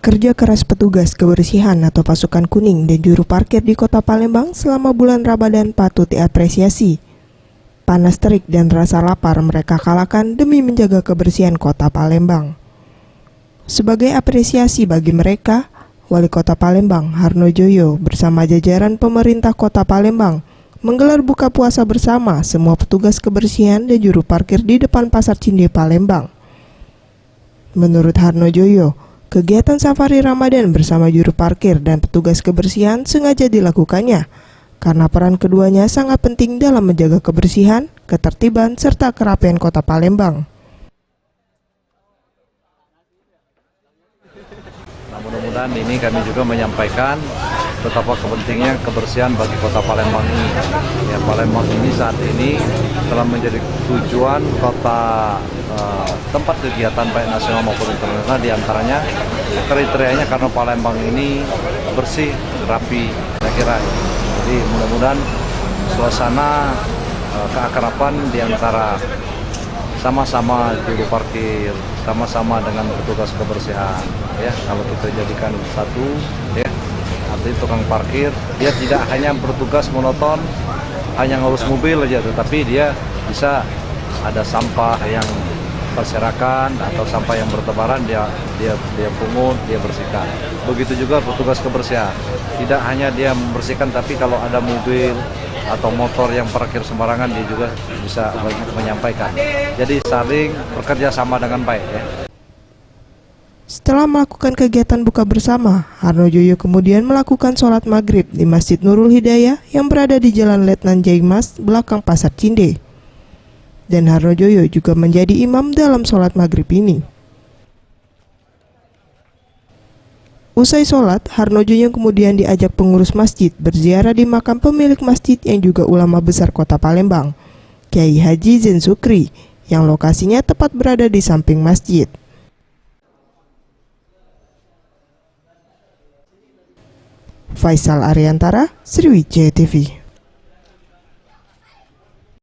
Kerja keras petugas kebersihan atau pasukan kuning dan juru parkir di Kota Palembang selama bulan Ramadan patut diapresiasi. Panas terik dan rasa lapar mereka kalahkan demi menjaga kebersihan Kota Palembang. Sebagai apresiasi bagi mereka, Wali Kota Palembang Harnojoyo bersama jajaran pemerintah Kota Palembang menggelar buka puasa bersama semua petugas kebersihan dan juru parkir di depan Pasar Cinde Palembang. Menurut Harnojoyo, kegiatan safari Ramadan bersama juru parkir dan petugas kebersihan sengaja dilakukannya karena peran keduanya sangat penting dalam menjaga kebersihan, ketertiban, serta kerapian Kota Palembang. Nah, mudah-mudahan ini kami juga menyampaikan betapa pentingnya kebersihan bagi Kota Palembang ini. Ya, Palembang ini saat ini telah menjadi tujuan kota tempat kegiatan baik nasional maupun internasional, diantaranya kriterianya karena Palembang ini bersih, rapi, saya kira. Jadi mudah-mudahan suasana keakraban diantara sama-sama juru parkir, sama-sama dengan petugas kebersihan, ya, kalau kita jadikan satu, ya, artinya tukang parkir dia tidak hanya bertugas monoton hanya ngurus mobil aja, tetapi dia bisa ada sampah yang berserakan atau sampah yang bertebaran dia pungut, dia bersihkan. Begitu juga petugas kebersihan, tidak hanya dia membersihkan, tapi kalau ada mobil atau motor yang parkir sembarangan dia juga bisa menyampaikan. Jadi saling bekerja sama dengan baik, ya. Setelah melakukan kegiatan buka bersama, Harnojoyo kemudian melakukan sholat maghrib di Masjid Nurul Hidayah yang berada di Jalan Letnan Jaimas, belakang Pasar Cinde. Dan Harnojoyo juga menjadi imam dalam sholat maghrib ini. Usai sholat, Harnojoyo kemudian diajak pengurus masjid berziarah di makam pemilik masjid yang juga ulama besar Kota Palembang, Kiai Haji Zain Sukri, yang lokasinya tepat berada di samping masjid. Faisal Ariantara, Sriwijaya TV.